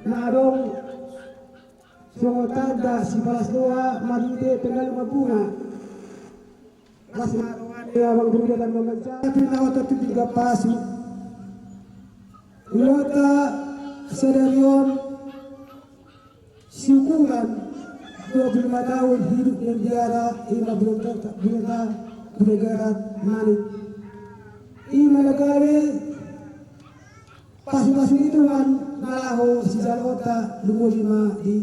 na adong sungotada si balas doa madite pengal mabunga ras maruan ya bang dunia dan membaca pinawata tiga pasu Ulota sedarion syukuran 25 tahun hidup di penjara ima belum negara manik ima negara pasu-pasu itu kan malaho si jalota 25 di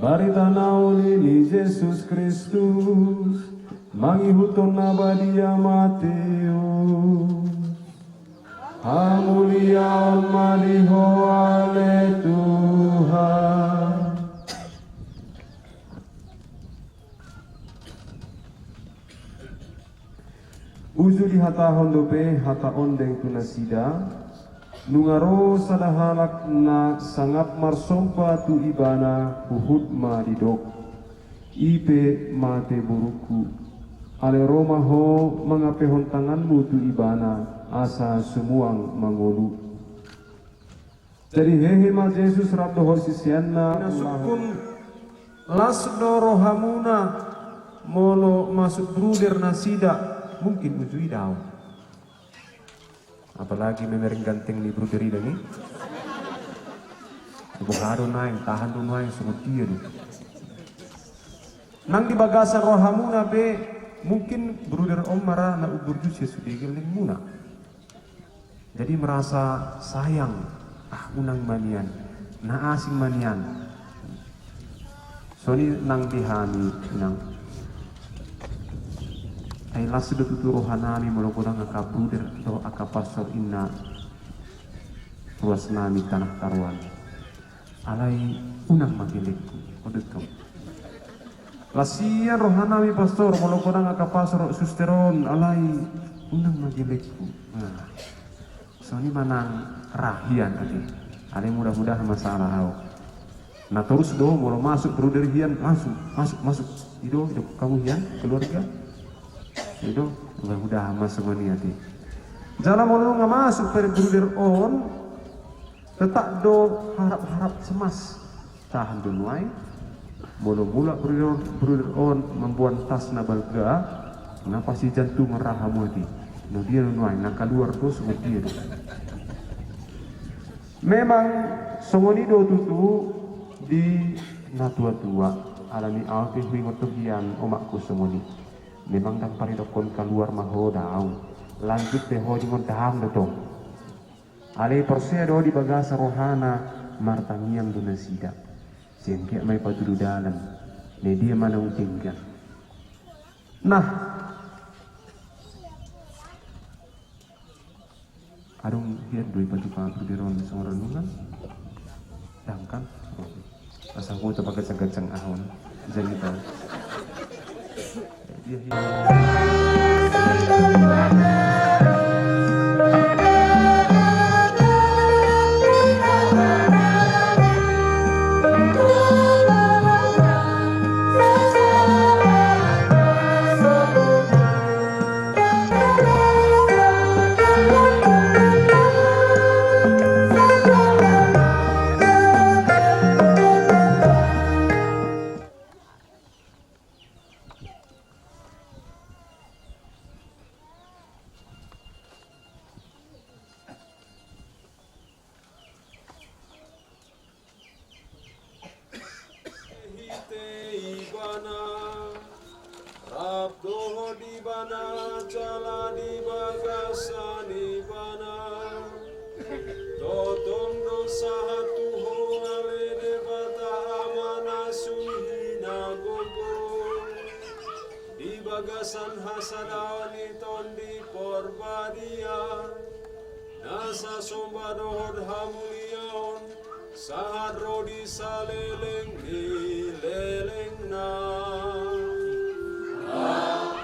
Barita nauni ni Jesus Kristus mangihuton nabadia Mateo hamuliaon maliho ale Tuhan. Uju di hata hondope hata ondeng tunasida nungaro sadahalak na sangap marsompa tu ibana puhut ma didok ipe mate buruku ale Roma ho mangapehon tanganmu tu ibana asa semuang mangolu. Jadi hehe mal Yesus rabdo ho sisianna nasukun lasdo rohamuna molo masuk bruder nasida mungkin ujui daw. Apalagi memering ganteng ni bro diri lagi. Bukaro naing tahan dun naing sungut dia du. Nang di bagasan rohamuna be mungkin bruder om marah na ubur jus sudigil ning muna. Jadi merasa sayang unang manian na asing manian. So ni nang dihani nang ay lasu do tuturo hanami molokodang aka bruder do aka pastor inna ruas nami tanah taruan alai unang magilikku odeto lasian rohanami pastor molokodang aka pastor susteron alai unang magilikku. Nah so ni manang rahian tadi alai mudah-mudahan masalah au nah terus do molo masuk bruder hian masuk ido kamu hian keluarga itu mudah-mudahan masuk maniati. Jalan mulu nggak masuk per bruder on, tetap do harap-harap semas tahan dunuai. Mula-mula bruder on membuat tas nabalga, ngapa si jantung merahamu hati. Nah dia dunuai, nak keluar tuh semua dia. Memang songoni do tutu di natua-tua alami alfi hui ngotogian omakku songoni. Memang dan paridokon keluar mahodau lanjut beho di ngodang dotong. Ale persedo di bagasa rohana martangiam donasida. Sengke mai paduru dalam. Media mana tinggal. Nah, adung hiat doi baju pabrik di ron seorang renungan, dangkan, asal gua coba keceng-keceng ahon, jadi kita. Dia bagasan hasadani tondi porbadia nasa somba dohod hamuliaon sahat rodi saleleng di leleng na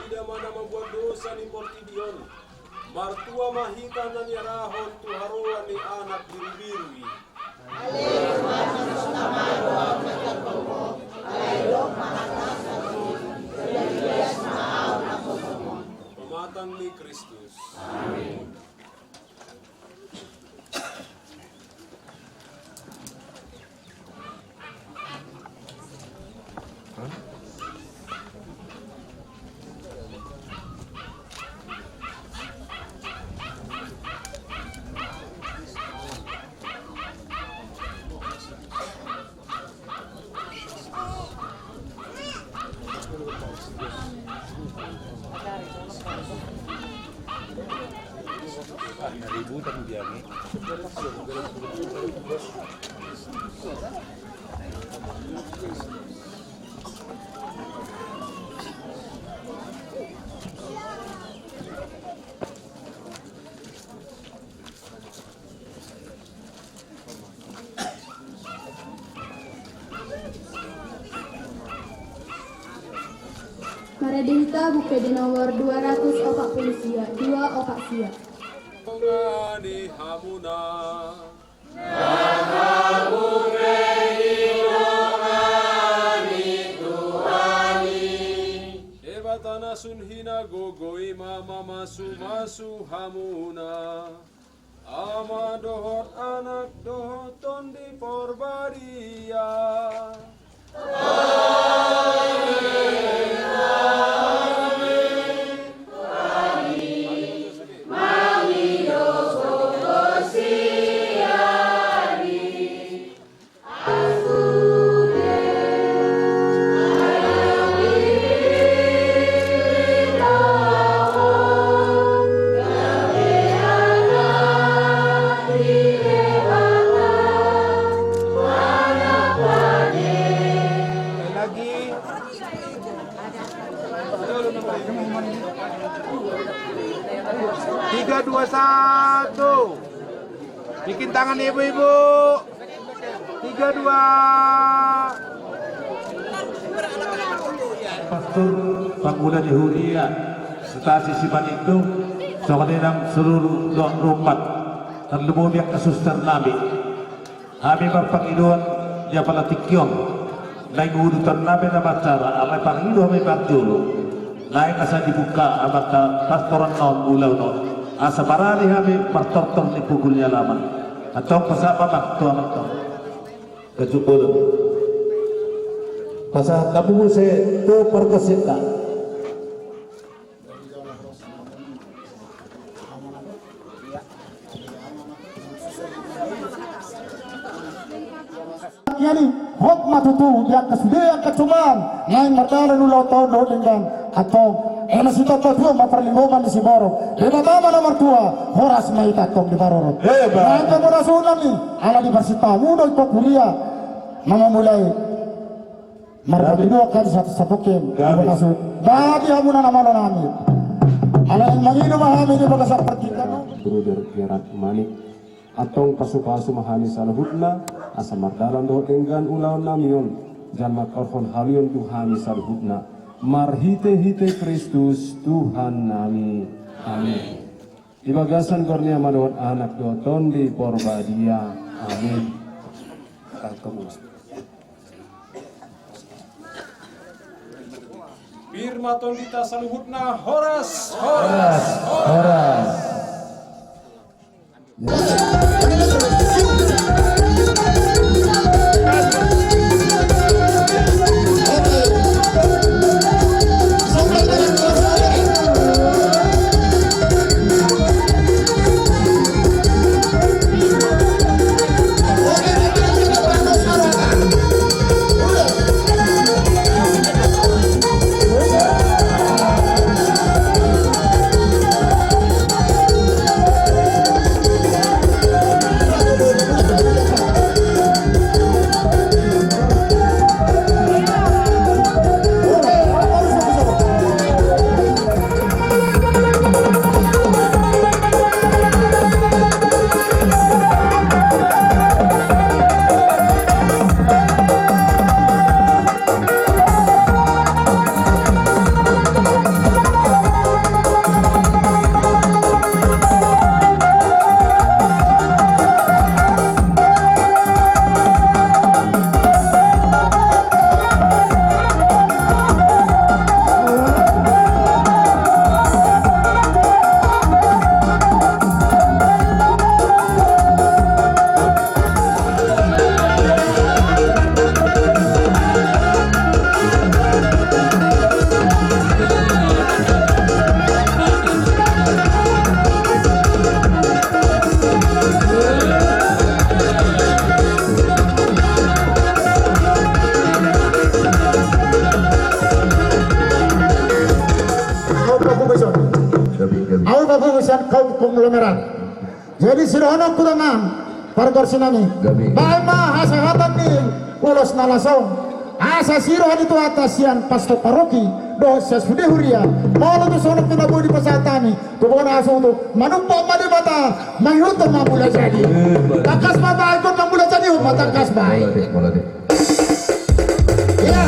tidak mana membuat dosa ni portidion martua mahita na niarahon tuharuan ni anak biru-birui pematang ni Kristus. Amin. Maradinta buku di nomor 240 sia, 2 opak sia. Ngani hamuna Debatana sunhina gogoi mama masu hamuna ama dohot anak dohot tondi porbaria bikin tangan ibu-ibu 3-2 Pastor Pemuda Yehudia Stasi Sipan itu Sokadenang seluruh rumah terlebih ke suster Nabi Abi berpangiduan dia pala tikyong naik urutan Nabi na macara alay pangidu kami pagjulo naik asa dibuka abata pastoran non ulau non asa barali kami partortor ni pukulnya laman atau pasapa bakto anak kejupul pasal kamu se to perkesita kiani hok matutu dia kesudia kecuman ngai mardana nulau tahun do dengan atau enak si toto tuh maperlingkungan di Siboro di mama nomor 2 horas mai tatok di Barorot ngai kamu rasulan nih ala di Persita muda ikut kuliah mama mulai mardana kan satu kem masuk babi hamuna nama nami ala yang mangino mahami di bagas pertikan Bruder Gerard Manik atong pasu-pasu mahani salahutna asa mardalan do enggan ulaw namion jan makorhon halion Tuhani salahutna marhite-hite Kristus Tuhan nami amin. Ibagasan kornia madawat anak do tondi porbadia amin. Birma tondita saluhutna horas horas horas. kaum konglomerat. Jadi sirohana kudangan pargor sinami. Baima hasahabat ni ulos nalasong. Asa sirohan itu atasian pastor paroki dosa sudah huria. Malu tu sono kuna budi pasatani. Tubon asu tu manupang madi mata mayuto mamula jadi. Takas mata ikut mamula jadi mata kas baik. Ya.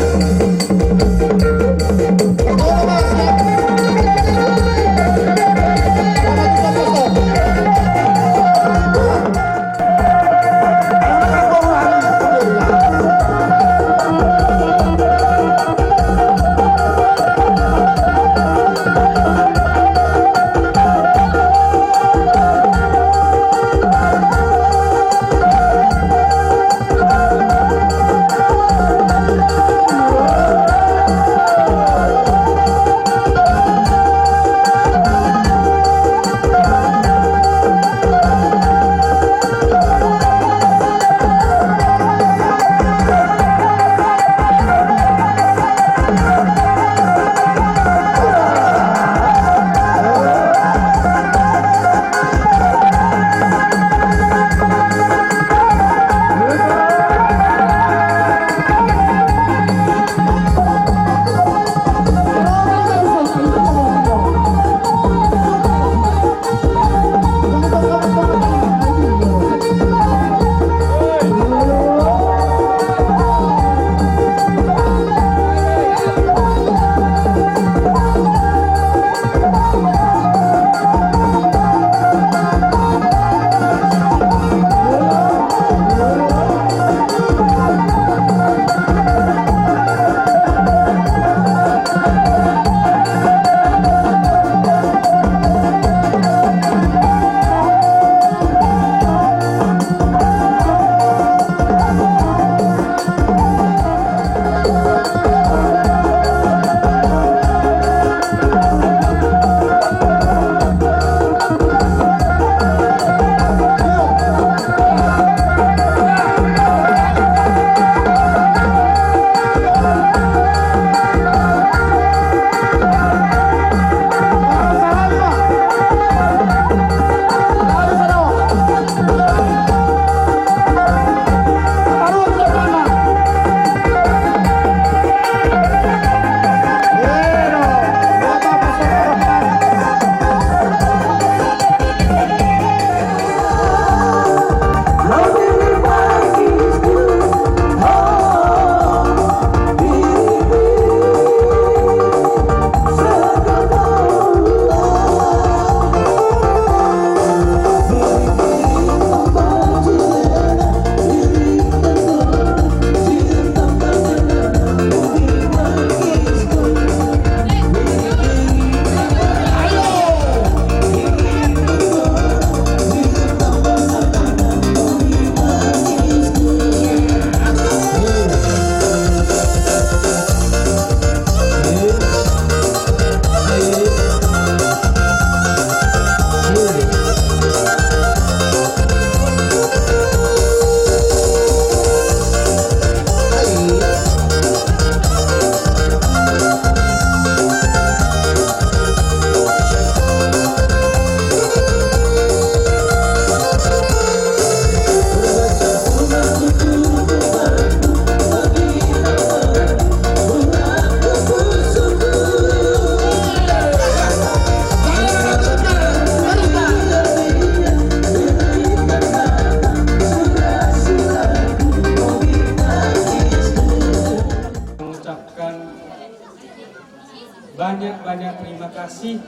banyak terima kasih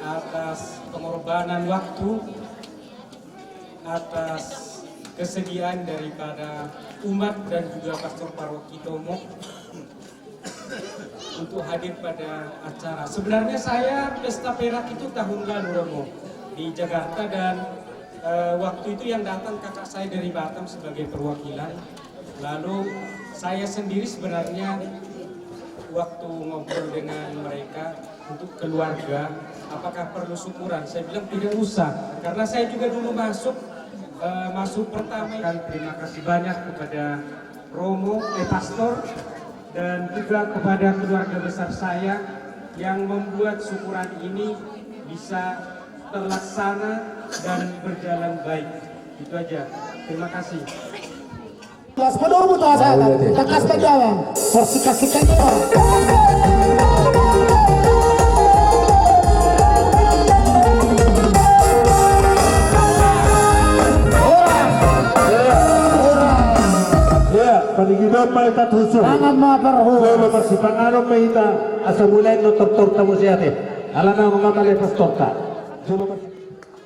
atas pengorbanan waktu, atas kesediaan daripada umat dan juga Pastor Paroki Tomo untuk hadir pada acara. Sebenarnya saya pesta perak itu tahun lalu Romo di Jakarta, dan waktu itu yang datang kakak saya dari Batam sebagai perwakilan. Lalu saya sendiri sebenarnya waktu ngobrol dengan mereka untuk keluarga, apakah perlu syukuran? Saya bilang tidak usah, karena saya juga dulu masuk pertama. Terima kasih banyak kepada Romo, Pastor, dan juga kepada keluarga besar saya yang membuat syukuran ini bisa terlaksana dan berjalan baik. Itu aja. Terima kasih. Kelas menurut saya, tekas kejauhan, kasih kejauhan. Panigidon malita tuso. Sangat maparho. Lolo marsipanganom mahita asa mulai no torta mo siya te. Ala na mga mali pastorta.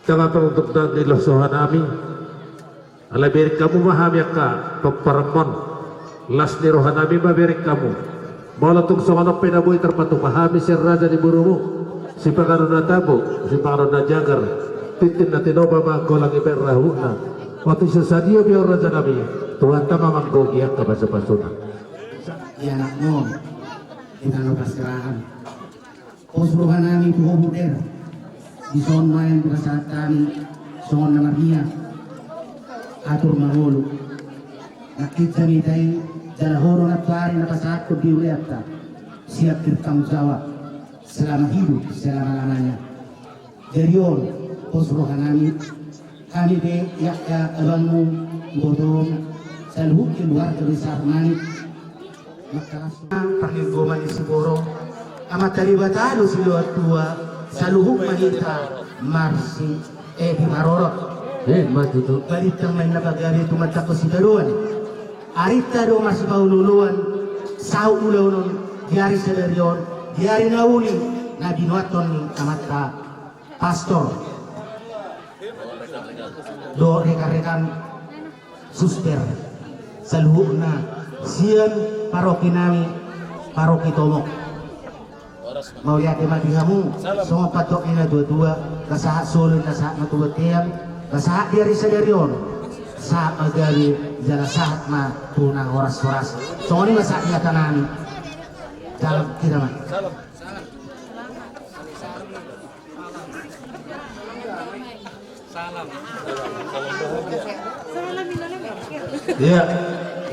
Kama penutup dan dilosohan nami. Ala berik kamu mahamyak ka pagparamon. Las ni rohan nami maberik kamu. Mula tung songanok pinabuhi terpatu mahami si raja di burumu. Si pangano na tabo, si pangano na jagar. Titin na tinoba magolang iberrahu na. Waktu sesadio biar raja nami. Tuhan tama manggogiak ka basa-basuna. Di anak mo, tinanong pasirahan. Pusruhan namin puhubuder. Di son mayan perasaat kami, son na Maria. Atur mahulu. Nakita mi tayo, jalahoro na pari na pasaat ko diuliata. Siap bertanggung jawab selama hidup, selama-lamanya. Dari yun, pusruhan namin. Kami be, ya abangmu, bodong, salhub di luar terbesar manik perlinggoman di Siboro amat dari batalo si luar tua saluhub manita marsi di marorot mati tu balitang main nabagari tu mata ko si daruan arita do mas paululuan sau ulaunon diari sedarion diari nauni na binuaton ni amata pastor do rekan-rekan suster saluhuna sian paroki nami paroki Tomo mau lihat matihamu semua patok ina dua-dua kasahat solun kasahat matubatian kasahat dari sadarion saat magari jala sahat ma tunang horas-horas so ini masak niya kanani dalam kita mah Iya,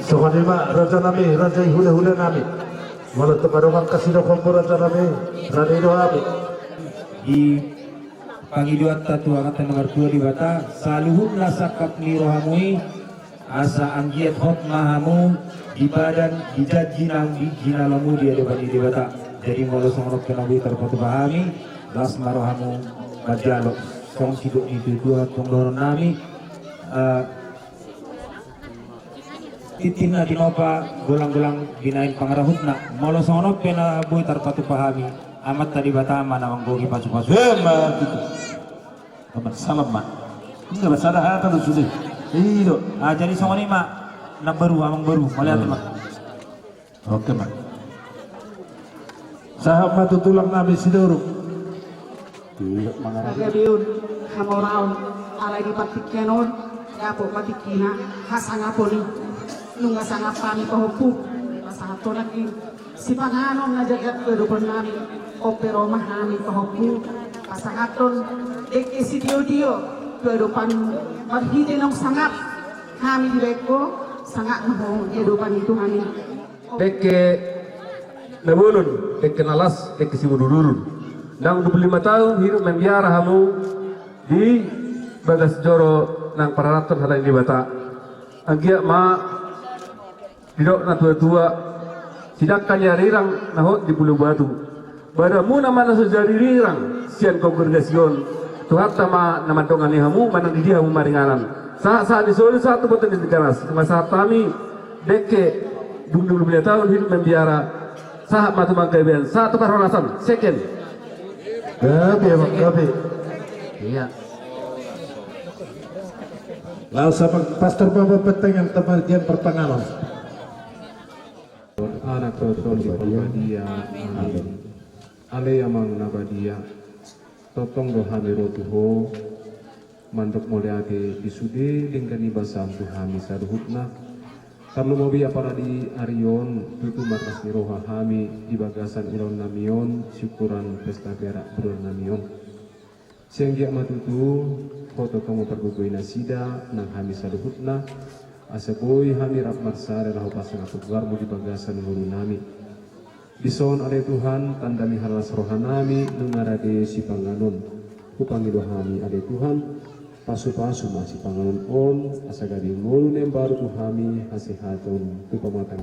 soalnya mak raja nami, raja hula-hula nami. Malah temadongan kasih kompor raja nami, raja itu nami. Di pangiduat tatu angkatan nomor 2 di Bata, saluhun nasakap ni rohamui, asa anggiat hot mahamu, di badan, di jajinang, di jinalamu dia depan di Bata. Jadi malah songrok kenawi terpatu pahami, las marohamu, bajalok, song siduk itu dua tongloron nami. Titina dinopa gulang-gulang ginain pangarahutna molo sono pena boy tarpatu pahami amat tadi batama namang gogi pasu-pasu Hemat itu. Amat salam mak. Enggak masalah hata lu sudah. Iyo. jadi sono ni mak na baru amang baru malihat mak. Oke mak. Sahabat tutulang nabi sidoro. Tidak mengarah. Gabiun hamoraon alay di patikyanon yapo patikina hasangaponi nunga sangat kami pahupu masahato lagi si panganon na jagat kehidupan namin opero mahami pahupu pasangaton deke si dio kehidupan marhidi nong sangat kami direko sangat mahong kehidupan itu kami Deke nabulun, deke nalas, deke si budurun. Nang 25 tahun hidup membiara hamu di Bagas Joro nang pararaton halai di Bata. Anggia ma didok na tua-tua sidak kanya rirang nahot di Pulau Batu. Badamu nama naso jadi rirang sian kongregasion. Tuhatta ma naman tongani hamu manang di dia hamu maringanan. Saat di sore satu boten di ganas. Masa kami deke 25 tahun hidup membiara saat matu mangkaiben satu karonasan second Gabi. Iya. Lalu sama pastor Bapak Peteng yang teman pertengahan. Anak totol di dia, amin. Ale amang nabadia, totong rohami rotuho, mandok moleake isude dengan ibasam tuhami saduhutna. Karlo mobi apara di Arion, tutu markas ni roha hami di bagasan ulang namion, syukuran pesta berak bulan namion. Siang dia matutu, foto kamu pergugui nasida, nang hami saduhutna, asaboy hami rap marsare raho pasang atugwarmu di bagasan guru nami. Bison ale Tuhan, tandami halas rohanami, nungarade si panganon. Kupangido hami ale Tuhan, pasu-pasu masih panganon on, asagadi mulu nembaru tuhami hasihatun tu pematang.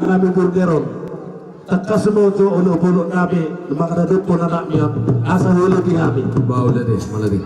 Nabi burgeron takas mo to ulo pulo nabi makadadot po na namin asa huli di kami bawal deh malari.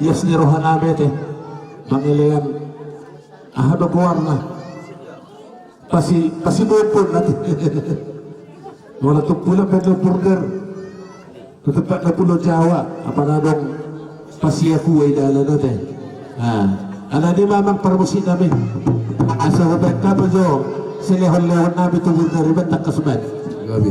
Yes ni rohan nabi teh pangilian ahado warna pasi bupon nanti wala tupulan pedlo burger tutupak na pulo Jawa apa na dong pasi aku ay dala na teh ana di mamang permusik namin asa hubad ka pa jo silehon-lehon namin tu burger ibat tak kasubad gabi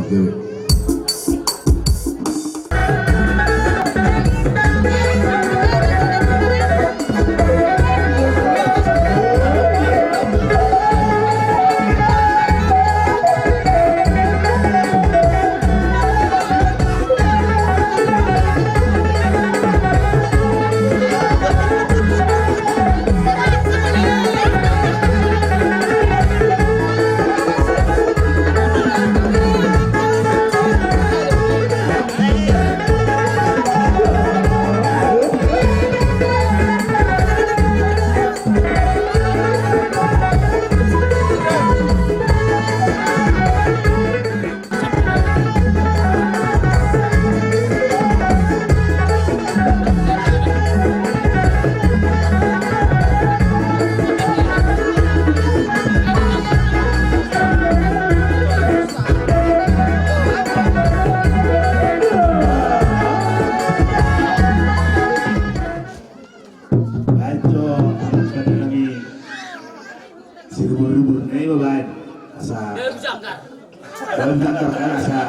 dalam kantor asa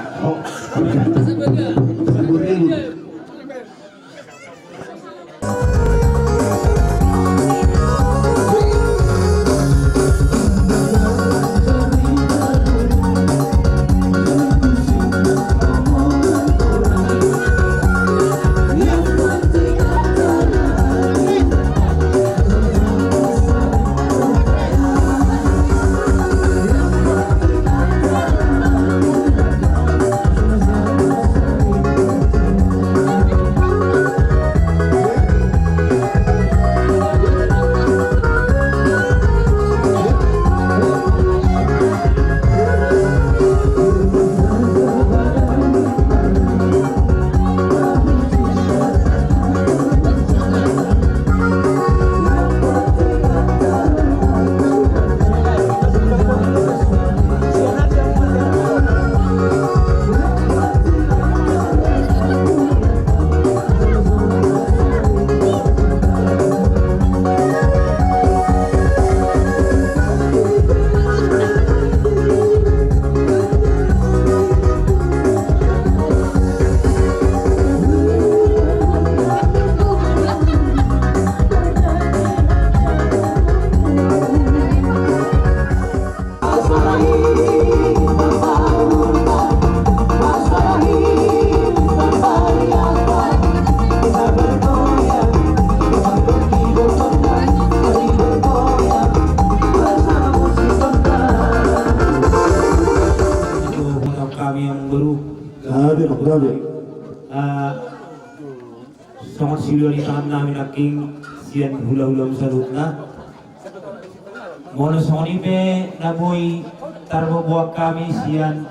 Sangat silio di tangan namin aking siyan hula-hula salutna. Mono soni pe namoy tarbo buak kami siyan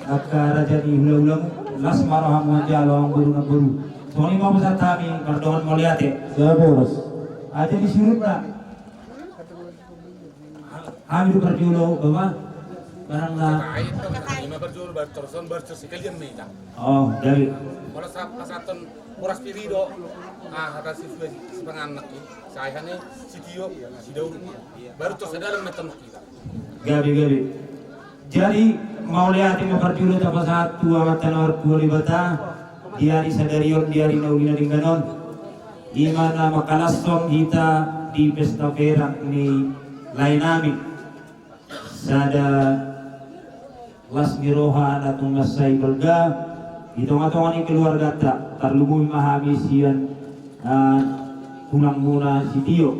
nakaraja di hula-hula las maraham jalo ang buru na buru. Soni mo sa kami pardongan mo liate. Siapa Horas? Aja di surut na. Kami berjulo bawa barang na. Oh, dari. Kalau saton Horas Pirido, ada si sepenganak saya nih si Tio, si Daud, baru terus ada dalam meton kita. Gabi. Jadi mau lihat yang berjulu apa satu amat tenor dua libata, diari sadarion diari naulina dingganon, imana makalasong kita di pesta perak ni lain nami, sada las miroha atau masai belga. Hitung-hitungan keluarga tak terlumui memahami sian pulang muna si Tio.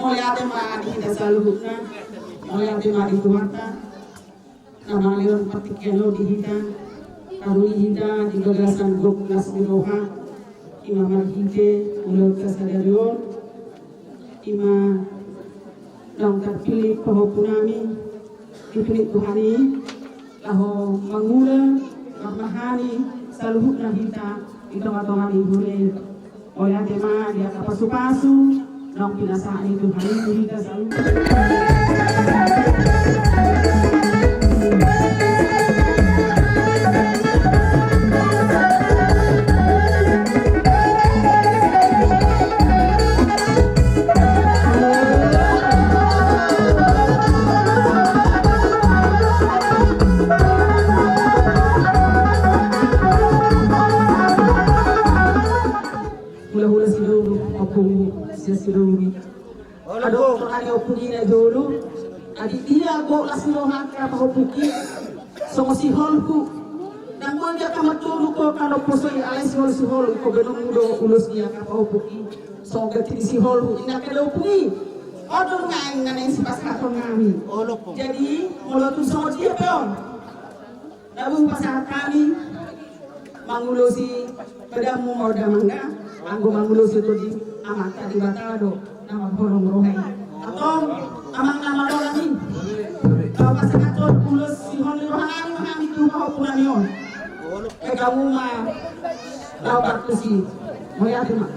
Mulia tema di desa luhutna, mulia tema di tuata, nama leon patikelo di hita, karui hita di gagasan grup nas miroha, ima marhite mulut kasadarion, ima dong terpilih pehopunami. Dipilih Tuhani, laho mangula, marmahani, saluhut na hita, itong-atongan ihulil. Oleh tema dia kapasu-pasu, nong pinasaan itu Tuhani, hita saluhut. Aduh, ada opugi na dulu. Adi dia go lasino haka pa opugi. So si holku. Nang mo dia kamatulu ko kano pusoy alay si hol ko benong mudo ulos dia ka pa opugi. So gati si holku ina ka opugi. Odor nga ang si paskato ngami. Jadi mulo tu so dia peon. Nabu pasahat kami mangulo si pedamu morda mangga. Anggo mangulo si to di amata di batado. Nama borong rohai atau amang nama lagi kalau pasangan tuh tulus si honi rohani rohani itu mau pulang yon kamu mah lawan tuh mau ya tuh mah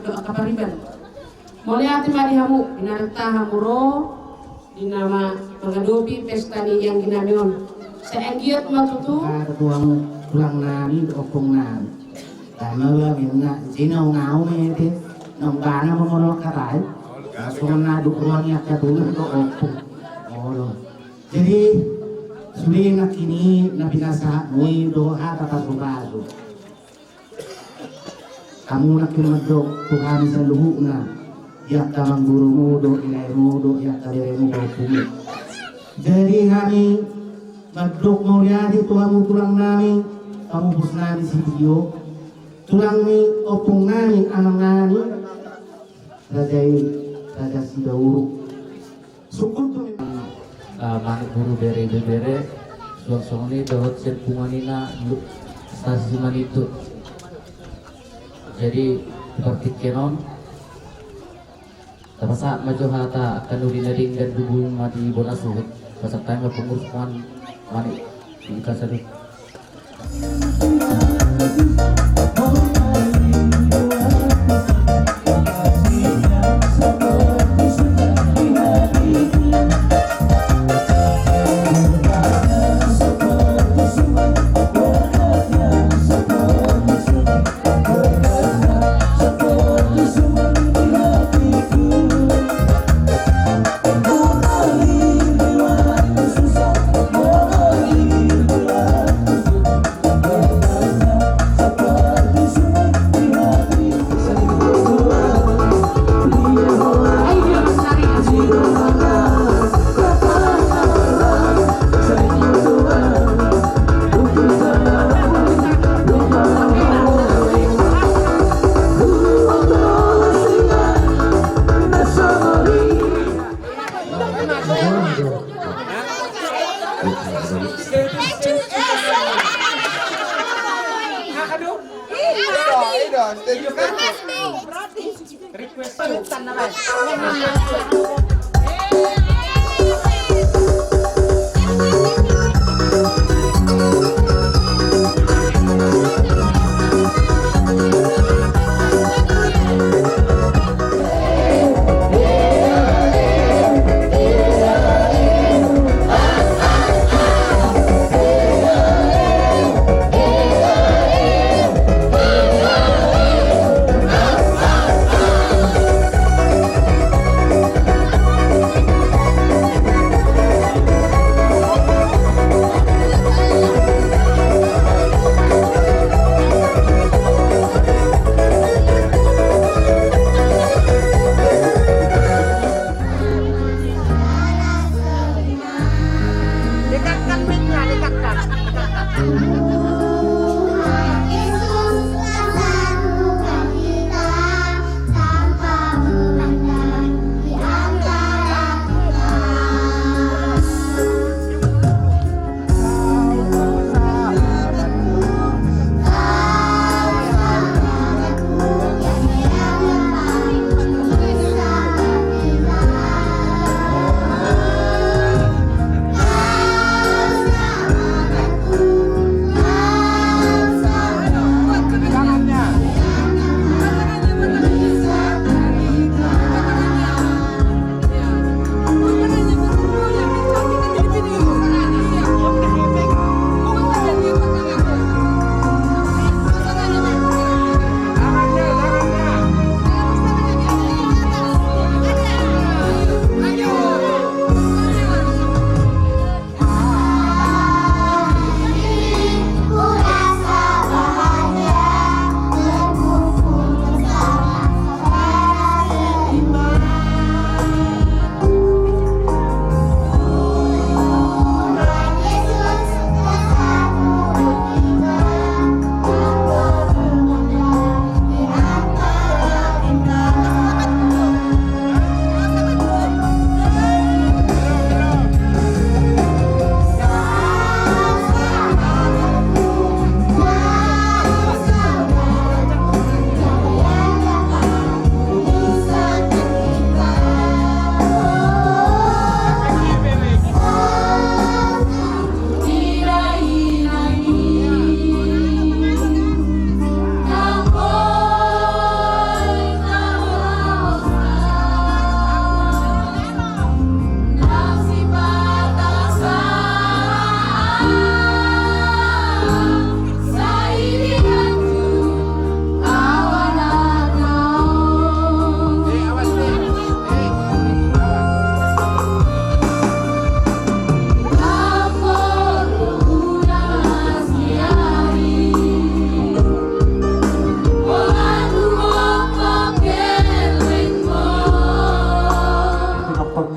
doa kapariban. Mulai hati mari hamu dinarta hamuro dinama mengadopi pesta ni yang ginamion. Seanggiat matutu. Tuang tulang nami opung nami. Karena minna jina ngau mete nong bana mono karai. Sungan nadu ruangnya kadulur ko opung. Oh. Jadi suling nak ini nabi nasa mui doa kata baru. Kamu nak medok Tuhan seluhuna. Ya tamang gurumu do ilaimu do ya kadiremu baumu. Jadi kami medok mau lihat Tuhanmu tulang nami kamu bus nami si video tulang ni opung nami anang nami raja si dauru sukun tu manuk buru bere suang ni dohot sen pumanina stasi manitu. Jadi seperti kenon terasa maju hata kanuri nading dan dubu mati bola suhut peserta yang pengurus puan manik di kasar.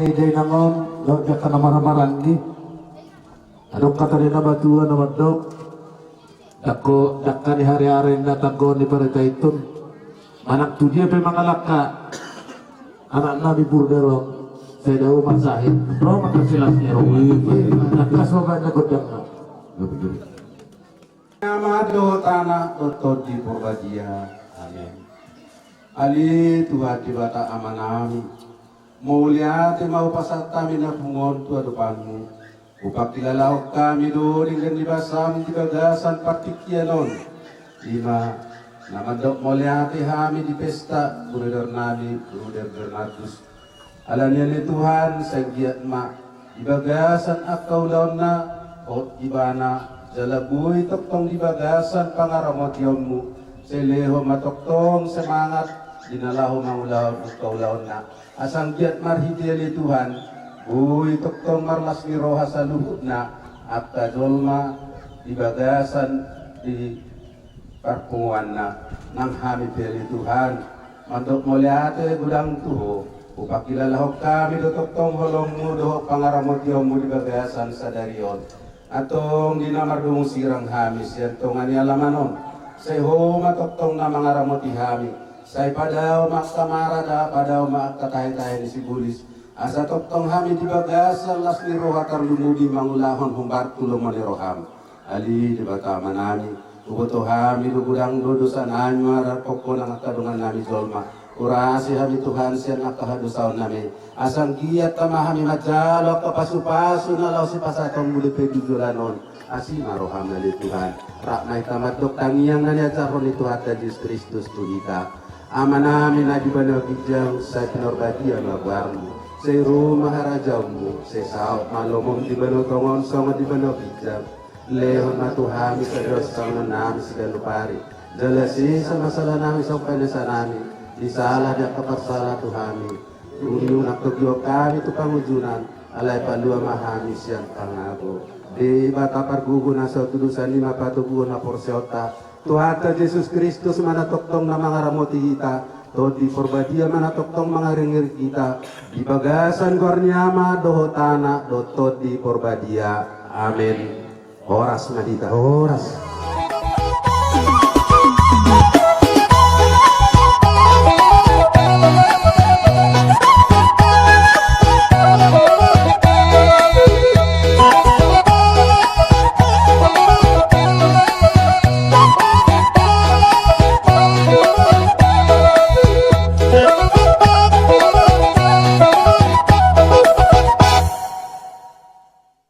ide nangon do jaka namaramarang di adok kata di nabatua namadok dako dakka di hari-hari na tanggo ni parita itun anak tu dia pe mangalaka anak nabi burdero saya daw masahin ro makasilasnya ro nakasoga na godang na Amado tanah otot di Purbadia. Amin. Ali Tuhan di bata amanami. Mulia te mau pasat kami na pungon tua depanmu. Upak tilalau kami do dengan dibasam di bagasan partikianon. 5. Nama dok mulia te kami di pesta Bruder Nabi Bruder Bernardus. Alanian Tuhan segiat mak di bagasan akau launa ot ibana jalabui toktong di bagasan pangaramot yommu seleho matoktong semangat dinalaho maulaw ukau laon na asang giat marhideli Tuhan bui toktong marlas ni roha sa luhut na akta dolma di bagasan di parpunguan na nang hami pili Tuhan mantok moliate gudang tuho upakilalaho kami do toktong holongmu do pangaramot yommu di bagasan sa darion atong di namardung sirang hamis yan tong ani alamanon say ho matoktong na mga ramoti hami say padaw makkamarada padaw makatay-tay ni sibulis asa toktong hami di bagasan las ni rohatar lumubi mangulahon humbar tulong maniroham ali di bata manami uboto hami lugudang dodosan anyar pokko ng akadungan nami zolma urasi hami Tuhan siya nakahadusaw nami asang giat tamahami majalok kapasupaso na law si pasatong muli pedudulanon asi maroham na li Tuhan rakmay tamadok tangiyang nanyadzakon ni Tuhan Yesus Kristus tulita ama namin na di banagijang sa pinorbadiya na barmo sa rumah harajawmu sa saot malomong di banotongon sa di banagijang lehon matuhami sa Diyos sa mga namin si Galupari jalasi sa masala namin sa upanasa namin di salah dia keparsala Tuhami Uriung naktugyok kami tu pangujunan alay palua mahami siyang pangago di bata pargugo na sa tudusan lima patubuo na porsyota Tuhata Yesus Kristus manatoktong na mga ramoti kita to di Purbadia manatoktong mga ringir kita di bagasan gornyama dohotana do to di Purbadia amin oras madita oras